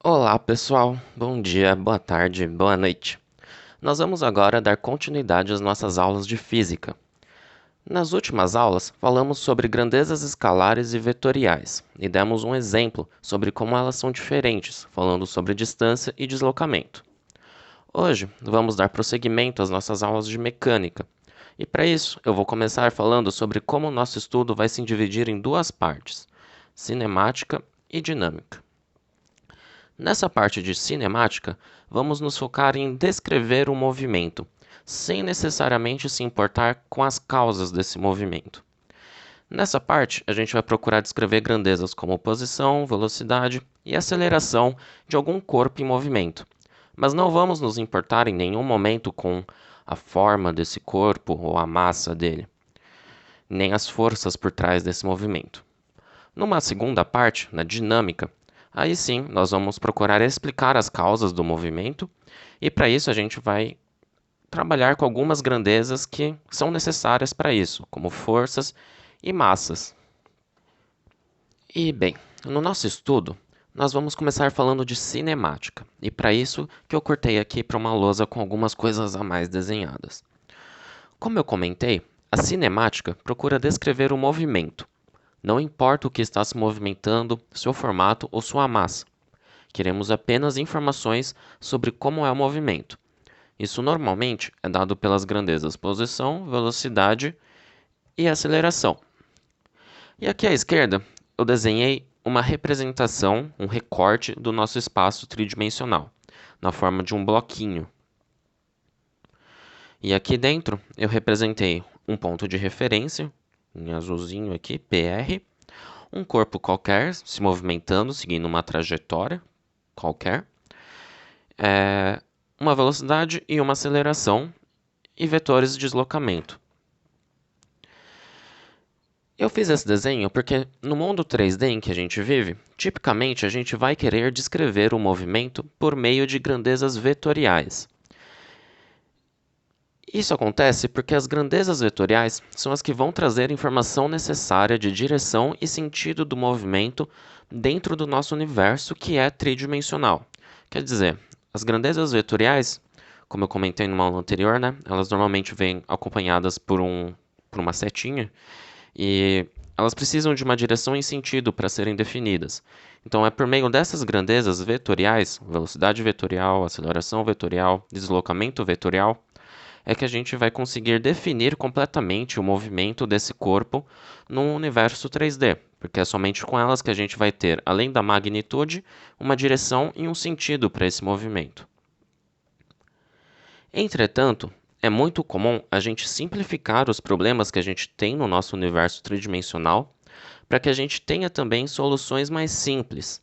Olá, pessoal. Bom dia, boa tarde, boa noite. Nós vamos agora dar continuidade às nossas aulas de física. Nas últimas aulas, falamos sobre grandezas escalares e vetoriais e demos um exemplo sobre como elas são diferentes, falando sobre distância e deslocamento. Hoje, vamos dar prosseguimento às nossas aulas de mecânica. E para isso, eu vou começar falando sobre como o nosso estudo vai se dividir em duas partes: cinemática e dinâmica. Nessa parte de cinemática, vamos nos focar em descrever o movimento, sem necessariamente se importar com as causas desse movimento. Nessa parte, a gente vai procurar descrever grandezas como posição, velocidade e aceleração de algum corpo em movimento, mas não vamos nos importar em nenhum momento com a forma desse corpo ou a massa dele, nem as forças por trás desse movimento. Numa segunda parte, na dinâmica, aí sim nós vamos procurar explicar as causas do movimento e para isso a gente vai trabalhar com algumas grandezas que são necessárias para isso, como forças e massas. E bem, no nosso estudo, nós vamos começar falando de cinemática, e para isso que eu cortei aqui para uma lousa com algumas coisas a mais desenhadas. Como eu comentei, a cinemática procura descrever o movimento. Não importa o que está se movimentando, seu formato ou sua massa. Queremos apenas informações sobre como é o movimento. Isso normalmente é dado pelas grandezas posição, velocidade e aceleração. E aqui à esquerda, eu desenhei uma representação, um recorte do nosso espaço tridimensional, na forma de um bloquinho. E aqui dentro, eu representei um ponto de referência, em azulzinho aqui, PR, um corpo qualquer se movimentando, seguindo uma trajetória qualquer, uma velocidade e uma aceleração, e vetores de deslocamento. Eu fiz esse desenho porque no mundo 3D em que a gente vive, tipicamente a gente vai querer descrever o movimento por meio de grandezas vetoriais. Isso acontece porque as grandezas vetoriais são as que vão trazer informação necessária de direção e sentido do movimento dentro do nosso universo que é tridimensional. Quer dizer, as grandezas vetoriais, como eu comentei numa aula anterior, né, elas normalmente vêm acompanhadas por uma setinha e elas precisam de uma direção e sentido para serem definidas. Então é por meio dessas grandezas vetoriais, velocidade vetorial, aceleração vetorial, deslocamento vetorial, é que a gente vai conseguir definir completamente o movimento desse corpo num universo 3D, porque é somente com elas que a gente vai ter, além da magnitude, uma direção e um sentido para esse movimento. Entretanto, é muito comum a gente simplificar os problemas que a gente tem no nosso universo tridimensional para que a gente tenha também soluções mais simples.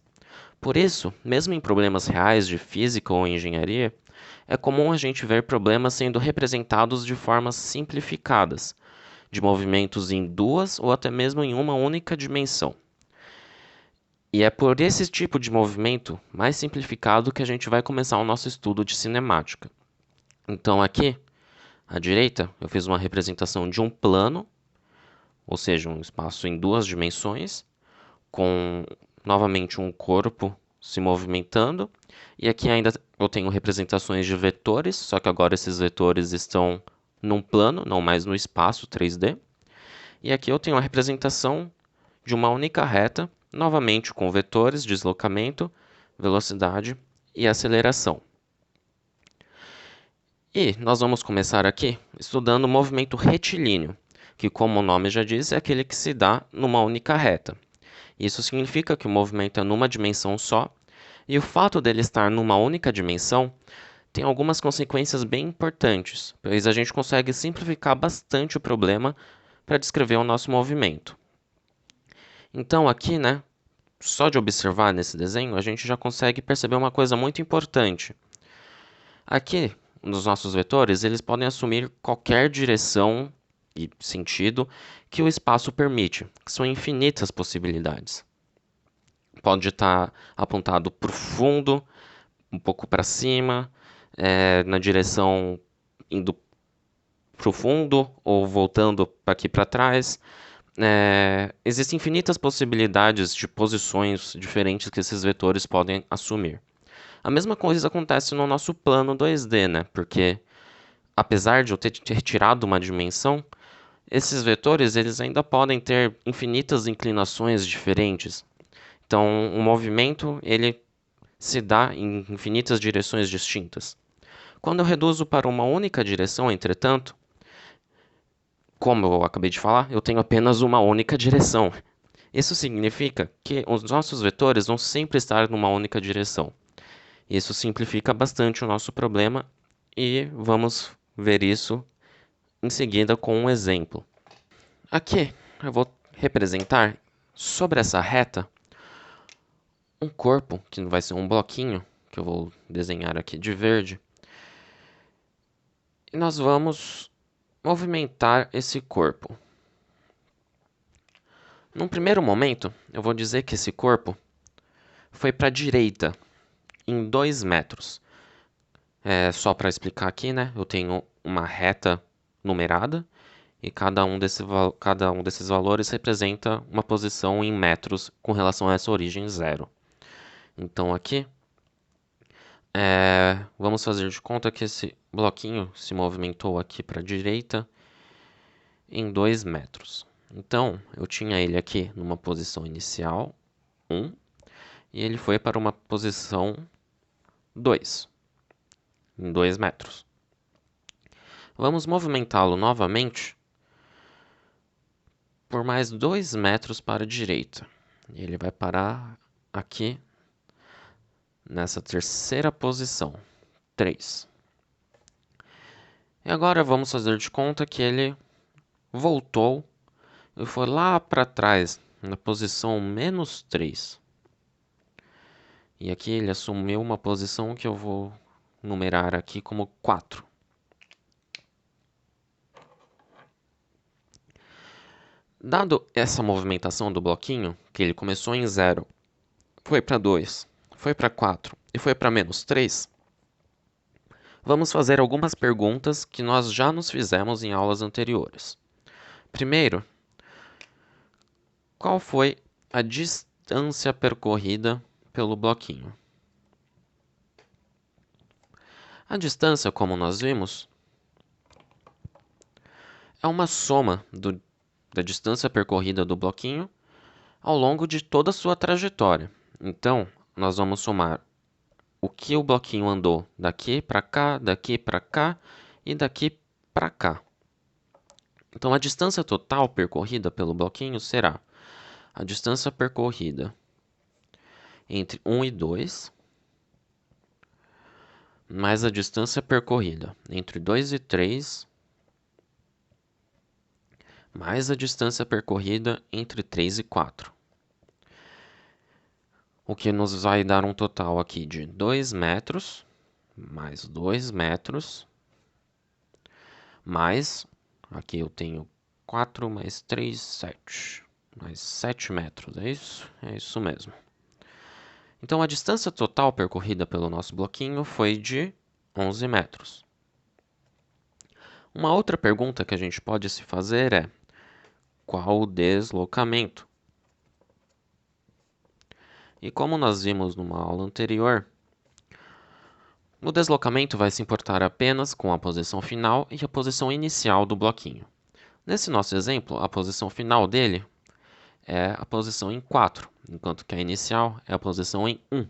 Por isso, mesmo em problemas reais de física ou engenharia, é comum a gente ver problemas sendo representados de formas simplificadas, de movimentos em duas ou até mesmo em uma única dimensão. E é por esse tipo de movimento mais simplificado que a gente vai começar o nosso estudo de cinemática. Então aqui, à direita, eu fiz uma representação de um plano, ou seja, um espaço em duas dimensões, com novamente um corpo se movimentando. E aqui ainda eu tenho representações de vetores, só que agora esses vetores estão num plano, não mais no espaço 3D. E aqui eu tenho a representação de uma única reta, novamente com vetores, deslocamento, velocidade e aceleração. E nós vamos começar aqui estudando o movimento retilíneo, que, como o nome já diz, é aquele que se dá numa única reta. Isso significa que o movimento é numa dimensão só, e o fato dele estar numa única dimensão tem algumas consequências bem importantes, pois a gente consegue simplificar bastante o problema para descrever o nosso movimento. Então aqui, né, só de observar nesse desenho, a gente já consegue perceber uma coisa muito importante. Aqui, nos nossos vetores, eles podem assumir qualquer direção e sentido que o espaço permite, que são infinitas possibilidades. Pode estar apontado para o fundo, um pouco para cima, na direção indo para o fundo ou voltando para aqui para trás. Existem infinitas possibilidades de posições diferentes que esses vetores podem assumir. A mesma coisa acontece no nosso plano 2D, né? Porque apesar de eu ter retirado uma dimensão, esses vetores eles ainda podem ter infinitas inclinações diferentes. Então, o movimento ele se dá em infinitas direções distintas. Quando eu reduzo para uma única direção, entretanto, como eu acabei de falar, eu tenho apenas uma única direção. Isso significa que os nossos vetores vão sempre estar numa única direção. Isso simplifica bastante o nosso problema e vamos ver isso em seguida com um exemplo. Aqui eu vou representar sobre essa reta um corpo, que vai ser um bloquinho, que eu vou desenhar aqui de verde. E nós vamos movimentar esse corpo. Num primeiro momento, eu vou dizer que esse corpo foi para a direita, em 2 metros. Só para explicar aqui, né? Eu tenho uma reta numerada e cada um desses valores representa uma posição em metros com relação a essa origem zero. Então aqui, vamos fazer de conta que esse bloquinho se movimentou aqui para a direita em 2 metros. Então, eu tinha ele aqui numa posição inicial, 1, e ele foi para uma posição 2, em 2 metros. Vamos movimentá-lo novamente por mais 2 metros para a direita. E ele vai parar aqui nessa terceira posição, 3. E agora vamos fazer de conta que ele voltou e foi lá para trás, na posição menos 3. E aqui ele assumiu uma posição que eu vou numerar aqui como 4. Dado essa movimentação do bloquinho, que ele começou em 0, foi para 2, foi para 4 e foi para menos 3, vamos fazer algumas perguntas que nós já nos fizemos em aulas anteriores. Primeiro, qual foi a distância percorrida pelo bloquinho? A distância, como nós vimos, é uma soma da distância percorrida do bloquinho ao longo de toda a sua trajetória. Então, nós vamos somar o que o bloquinho andou daqui para cá e daqui para cá. Então, a distância total percorrida pelo bloquinho será a distância percorrida entre 1 e 2, mais a distância percorrida entre 2 e 3, mais a distância percorrida entre 3 e 4. O que nos vai dar um total aqui de 2 metros, mais 2 metros, mais, aqui eu tenho 4 mais 3, 7, mais 7 metros, é isso? É isso mesmo. Então, a distância total percorrida pelo nosso bloquinho foi de 11 metros. Uma outra pergunta que a gente pode se fazer é: qual o deslocamento? E como nós vimos numa aula anterior, o deslocamento vai se importar apenas com a posição final e a posição inicial do bloquinho. Nesse nosso exemplo, a posição final dele é a posição em 4, enquanto que a inicial é a posição em 1.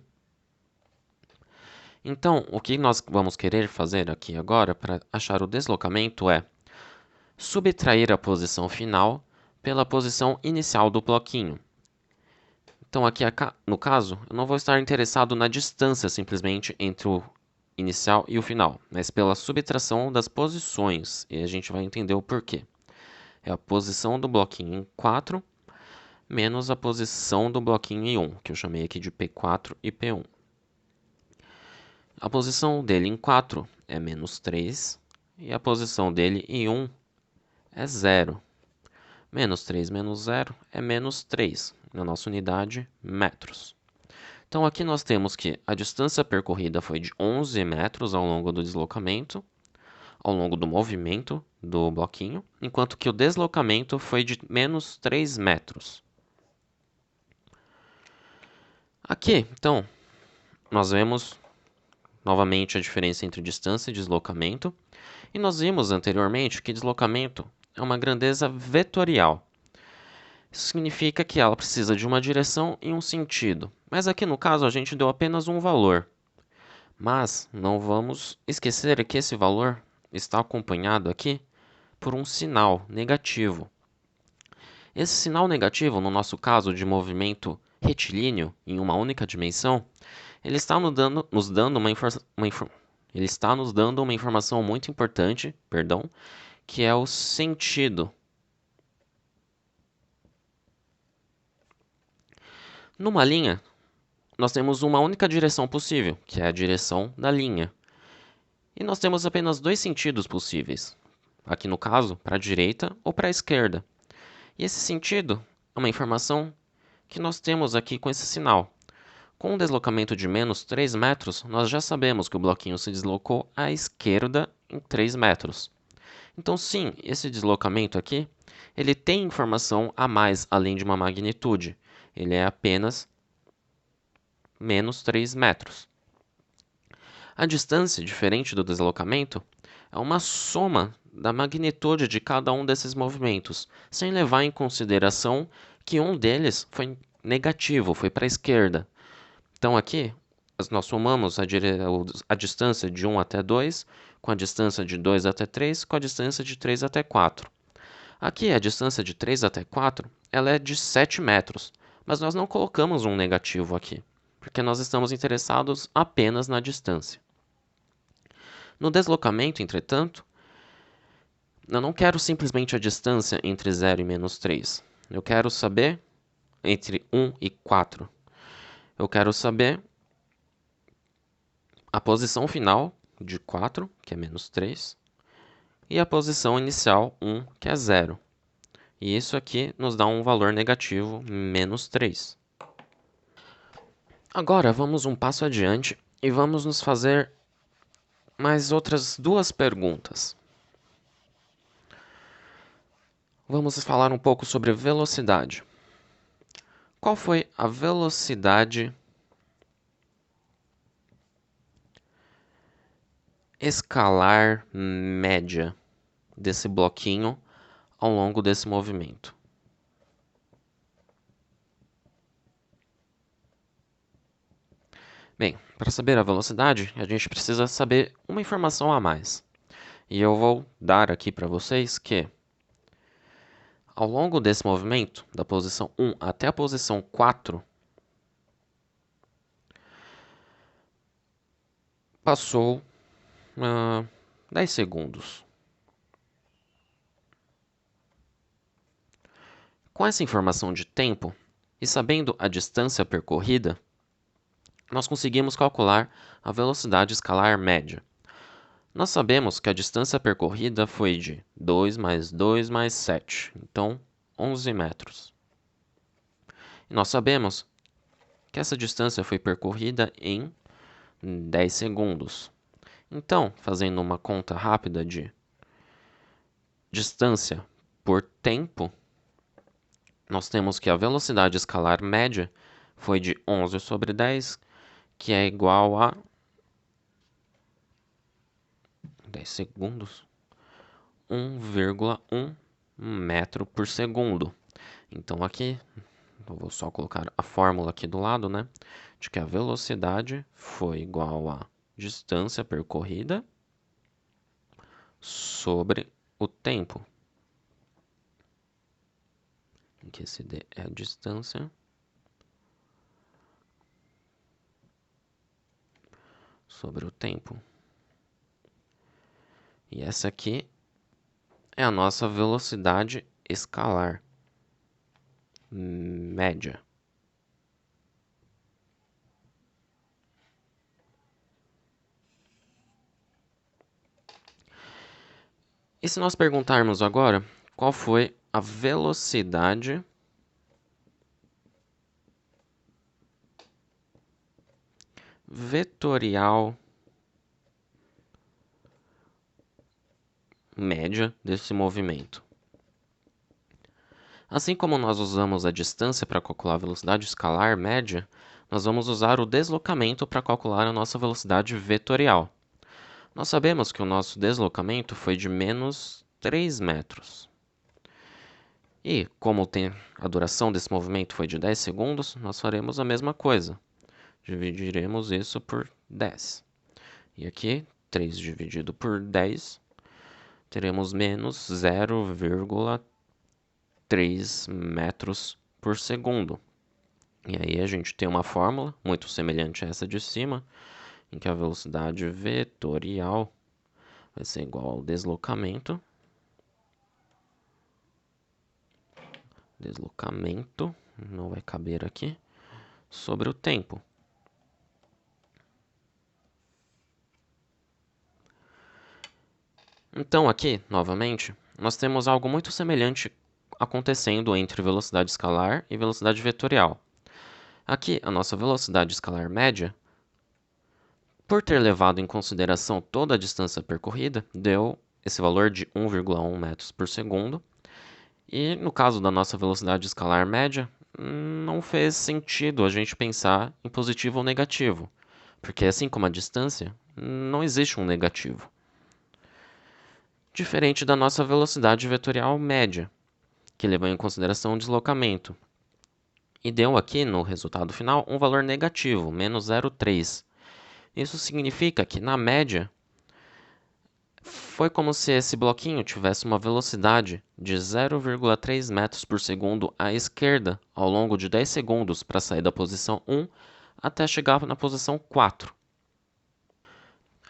Então, o que nós vamos querer fazer aqui agora para achar o deslocamento é subtrair a posição final pela posição inicial do bloquinho. Então, aqui no caso, eu não vou estar interessado na distância simplesmente entre o inicial e o final, mas pela subtração das posições, e a gente vai entender o porquê. É a posição do bloquinho em 4 menos a posição do bloquinho em 1, que eu chamei aqui de P4 e P1. A posição dele em 4 é menos 3 e a posição dele em 1 é 0. Menos 3 menos 0 é menos 3, na nossa unidade, metros. Então aqui nós temos que a distância percorrida foi de 11 metros ao longo do deslocamento, ao longo do movimento do bloquinho, enquanto que o deslocamento foi de menos 3 metros. Aqui, então, nós vemos novamente a diferença entre distância e deslocamento, e nós vimos anteriormente que deslocamento é uma grandeza vetorial. Isso significa que ela precisa de uma direção e um sentido, mas aqui no caso a gente deu apenas um valor. Mas não vamos esquecer que esse valor está acompanhado aqui por um sinal negativo. Esse sinal negativo, no nosso caso de movimento retilíneo em uma única dimensão, ele está nos dando uma informação muito importante, que é o sentido. Numa linha, nós temos uma única direção possível, que é a direção da linha. E nós temos apenas dois sentidos possíveis. Aqui no caso, para a direita ou para a esquerda. E esse sentido é uma informação que nós temos aqui com esse sinal. Com um deslocamento de menos 3 metros, nós já sabemos que o bloquinho se deslocou à esquerda em 3 metros. Então sim, esse deslocamento aqui, ele tem informação a mais além de uma magnitude. Ele é apenas menos 3 metros. A distância, diferente do deslocamento, é uma soma da magnitude de cada um desses movimentos, sem levar em consideração que um deles foi negativo, foi para a esquerda. Então aqui, nós somamos a distância de 1 até 2, com a distância de 2 até 3, com a distância de 3 até 4. Aqui, a distância de 3 até 4 ela é de 7 metros, mas nós não colocamos um negativo aqui, porque nós estamos interessados apenas na distância. No deslocamento, entretanto, eu não quero simplesmente a distância entre 0 e menos 3. Eu quero saber entre 1 e 4. Eu quero saber a posição final de 4, que é menos 3, e a posição inicial 1, que é 0. E isso aqui nos dá um valor negativo, menos 3. Agora vamos um passo adiante e vamos nos fazer mais outras duas perguntas. Vamos falar um pouco sobre velocidade. Qual foi a velocidade escalar média desse bloquinho ao longo desse movimento? Bem, para saber a velocidade, a gente precisa saber uma informação a mais. E eu vou dar aqui para vocês que, ao longo desse movimento, da posição 1 até a posição 4, passou 10 segundos. Com essa informação de tempo, e sabendo a distância percorrida, nós conseguimos calcular a velocidade escalar média. Nós sabemos que a distância percorrida foi de 2 mais 2 mais 7, então 11 metros. E nós sabemos que essa distância foi percorrida em 10 segundos. Então, fazendo uma conta rápida de distância por tempo, nós temos que a velocidade escalar média foi de 11 sobre 10, que é igual a 10 segundos, 1,1 metro por segundo. Então aqui, eu vou só colocar a fórmula aqui do lado, né? De que a velocidade foi igual a distância percorrida sobre o tempo. Em que esse D é a distância sobre o tempo. E essa aqui é a nossa velocidade escalar média. E se nós perguntarmos agora qual foi a velocidade vetorial média desse movimento? Assim como nós usamos a distância para calcular a velocidade escalar média, nós vamos usar o deslocamento para calcular a nossa velocidade vetorial. Nós sabemos que o nosso deslocamento foi de menos 3 metros. E, como a duração desse movimento foi de 10 segundos, nós faremos a mesma coisa. Dividiremos isso por 10. E aqui, 3 dividido por 10, teremos menos 0,3 metros por segundo. E aí a gente tem uma fórmula muito semelhante a essa de cima, em que a velocidade vetorial vai ser igual ao deslocamento não vai caber aqui, sobre o tempo. Então aqui, novamente, nós temos algo muito semelhante acontecendo entre velocidade escalar e velocidade vetorial. Aqui, a nossa velocidade escalar média, por ter levado em consideração toda a distância percorrida, deu esse valor de 1,1 metros por segundo. E no caso da nossa velocidade escalar média, não fez sentido a gente pensar em positivo ou negativo, porque assim como a distância, não existe um negativo. Diferente da nossa velocidade vetorial média, que levou em consideração o deslocamento. E deu aqui, no resultado final, um valor negativo, menos 0,3. Isso significa que, na média, foi como se esse bloquinho tivesse uma velocidade de 0,3 metros por segundo à esquerda ao longo de 10 segundos para sair da posição 1 até chegar na posição 4.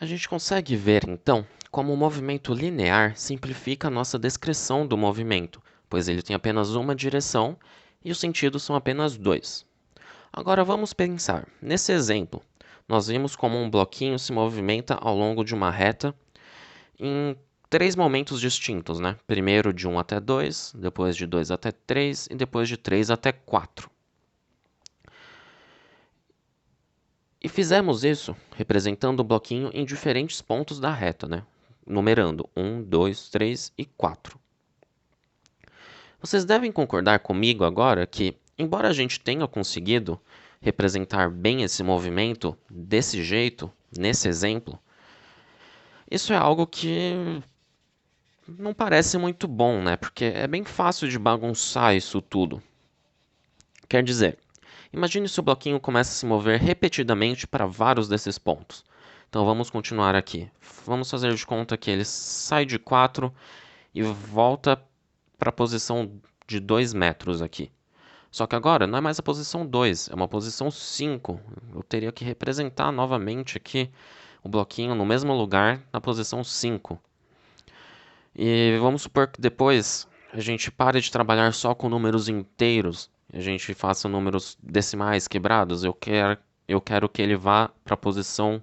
A gente consegue ver, então, como o movimento linear simplifica a nossa descrição do movimento, pois ele tem apenas uma direção e os sentidos são apenas dois. Agora vamos pensar. Nesse exemplo, nós vimos como um bloquinho se movimenta ao longo de uma reta em 3 momentos distintos, né? Primeiro de 1 até 2, depois de 2 até 3 e depois de 3 até 4. E fizemos isso representando o bloquinho em diferentes pontos da reta, né? Numerando 1, 2, 3 e 4. Vocês devem concordar comigo agora que, embora a gente tenha conseguido representar bem esse movimento desse jeito, nesse exemplo, isso é algo que não parece muito bom, né? Porque é bem fácil de bagunçar isso tudo. Quer dizer, imagine se o bloquinho começa a se mover repetidamente para vários desses pontos. Então vamos continuar aqui. Vamos fazer de conta que ele sai de 4 e volta para a posição de 2 metros aqui. Só que agora não é mais a posição 2, é uma posição 5. Eu teria que representar novamente aqui o bloquinho no mesmo lugar, na posição 5. E vamos supor que depois a gente pare de trabalhar só com números inteiros, a gente faça números decimais quebrados. Eu quero que ele vá para a posição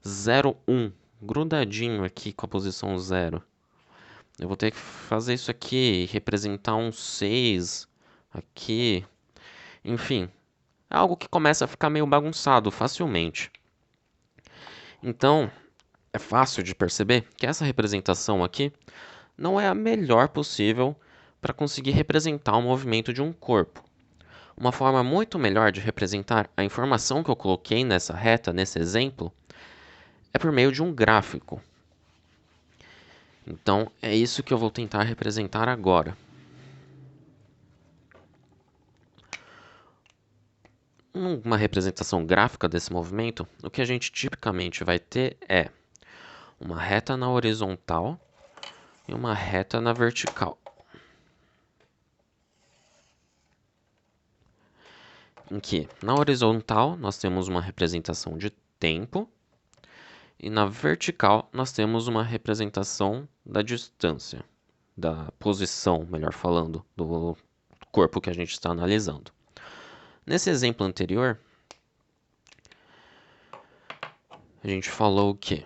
0,1, grudadinho aqui com a posição 0. Eu vou ter que fazer isso aqui, representar um 6 aqui. Enfim, é algo que começa a ficar meio bagunçado facilmente. Então, é fácil de perceber que essa representação aqui não é a melhor possível para conseguir representar o movimento de um corpo. Uma forma muito melhor de representar a informação que eu coloquei nessa reta, nesse exemplo, é por meio de um gráfico. Então, é isso que eu vou tentar representar agora. Uma representação gráfica desse movimento, o que a gente tipicamente vai ter é uma reta na horizontal e uma reta na vertical. Em que, na horizontal, nós temos uma representação de tempo e na vertical nós temos uma representação da distância, da posição, melhor falando, do corpo que a gente está analisando. Nesse exemplo anterior, a gente falou que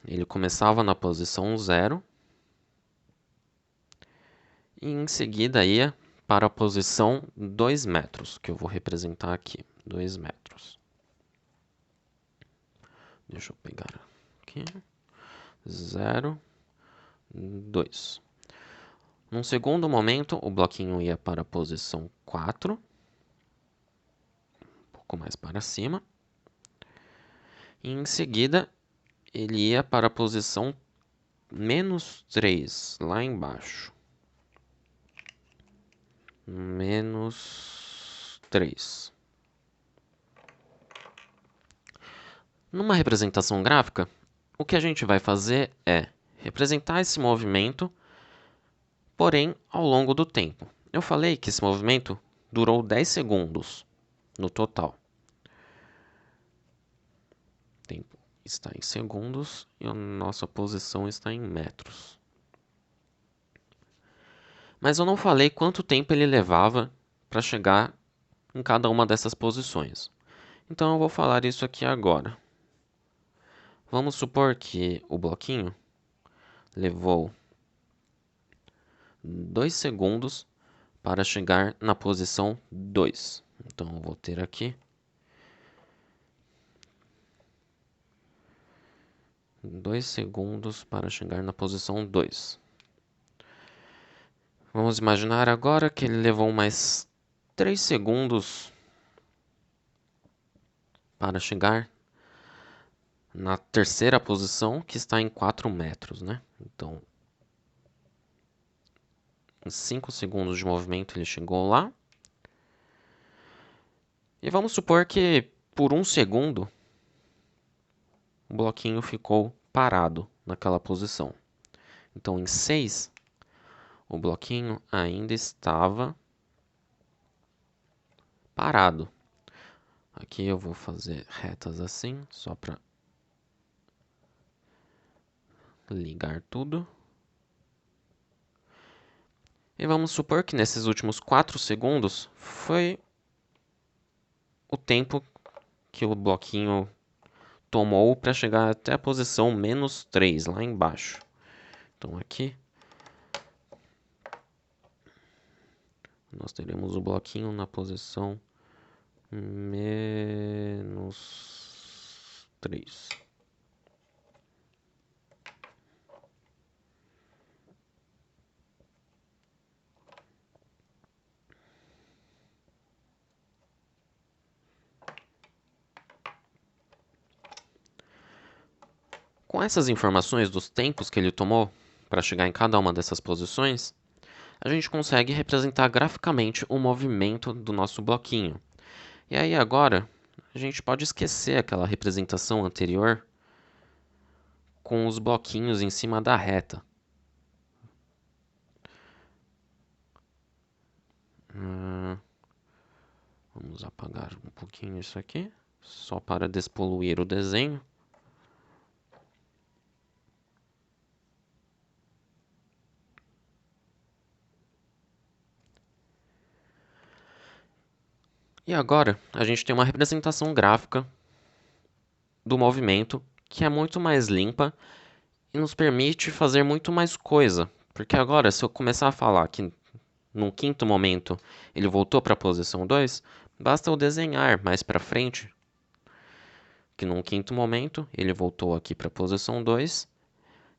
ele começava na posição 0 e em seguida ia para a posição 2 metros, que eu vou representar aqui, 2 metros. Deixa eu pegar aqui, 0, 2. Num segundo momento, o bloquinho ia para a posição 4, um pouco pouco mais para cima. E em seguida, ele ia para a posição -3, lá embaixo. -3. Numa representação gráfica, o que a gente vai fazer é representar esse movimento, porém ao longo do tempo. Eu falei que esse movimento durou 10 segundos no total. O tempo está em segundos e a nossa posição está em metros. Mas eu não falei quanto tempo ele levava para chegar em cada uma dessas posições. Então eu vou falar isso aqui agora. Vamos supor que o bloquinho levou 2 segundos para chegar na posição 2. Então eu vou ter aqui 2 segundos para chegar na posição 2. Vamos imaginar agora que ele levou mais 3 segundos para chegar na terceira posição, que está em 4 metros, né? Então, em 5 segundos de movimento ele chegou lá. E vamos supor que por 1 segundo o bloquinho ficou parado naquela posição. Então, em 6, o bloquinho ainda estava parado. Aqui eu vou fazer retas assim, só para ligar tudo. E vamos supor que nesses últimos 4 segundos foi o tempo que o bloquinho tomou para chegar até a posição -3, lá embaixo. Então aqui nós teremos o bloquinho na posição -3. Com essas informações dos tempos que ele tomou para chegar em cada uma dessas posições, a gente consegue representar graficamente o movimento do nosso bloquinho. E aí agora, a gente pode esquecer aquela representação anterior com os bloquinhos em cima da reta. Vamos apagar um pouquinho isso aqui, só para despoluir o desenho. E agora, a gente tem uma representação gráfica do movimento que é muito mais limpa e nos permite fazer muito mais coisa. Porque agora, se eu começar a falar que num quinto momento ele voltou para a posição 2, basta eu desenhar mais para frente que num quinto momento ele voltou aqui para a posição 2,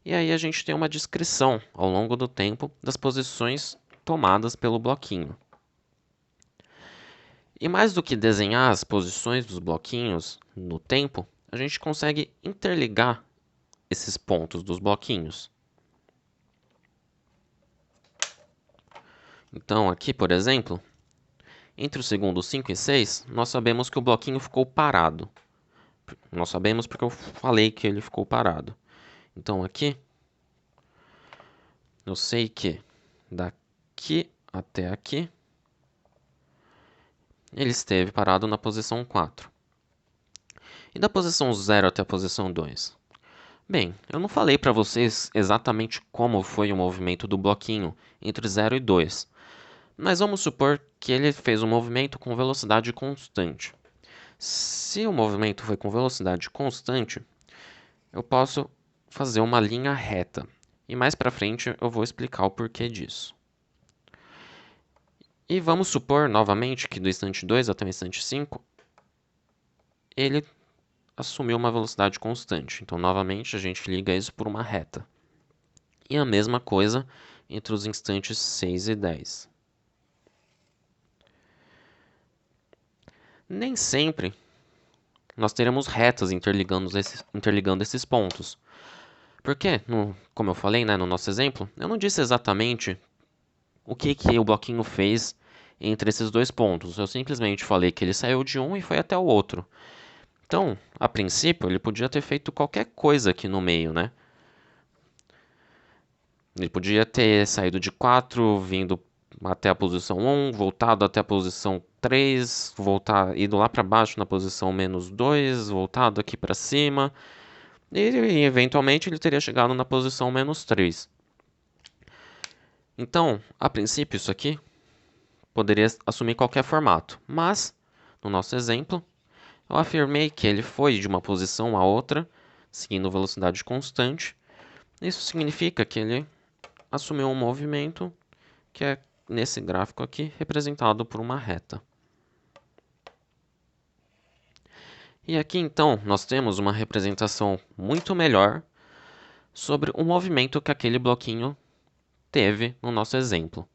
e aí a gente tem uma descrição ao longo do tempo das posições tomadas pelo bloquinho. E mais do que desenhar as posições dos bloquinhos no tempo, a gente consegue interligar esses pontos dos bloquinhos. Então aqui, por exemplo, entre os segundos 5 e 6, nós sabemos que o bloquinho ficou parado. Nós sabemos porque eu falei que ele ficou parado. Então aqui, eu sei que daqui até aqui, ele esteve parado na posição 4. E da posição 0 até a posição 2? Bem, eu não falei para vocês exatamente como foi o movimento do bloquinho entre 0 e 2, mas vamos supor que ele fez um movimento com velocidade constante. Se o movimento foi com velocidade constante, eu posso fazer uma linha reta. E mais para frente eu vou explicar o porquê disso. E vamos supor novamente que do instante 2 até o instante 5, ele assumiu uma velocidade constante. Então novamente a gente liga isso por uma reta. E a mesma coisa entre os instantes 6 e 10. Nem sempre nós teremos retas interligando esses pontos. Porque, como eu falei, né, no nosso exemplo, eu não disse exatamente o que o bloquinho fez entre esses dois pontos. Eu simplesmente falei que ele saiu de um e foi até o outro. Então, a princípio, ele podia ter feito qualquer coisa aqui no meio, né? Ele podia ter saído de 4, vindo até a posição 1, voltado até a posição 3, ido lá para baixo na posição -2, voltado aqui para cima, e eventualmente ele teria chegado na posição -3. Então, a princípio, isso aqui poderia assumir qualquer formato, mas, no nosso exemplo, eu afirmei que ele foi de uma posição a outra, seguindo velocidade constante. Isso significa que ele assumiu um movimento que é, nesse gráfico aqui, representado por uma reta. E aqui, então, nós temos uma representação muito melhor sobre o movimento que aquele bloquinho teve no nosso exemplo.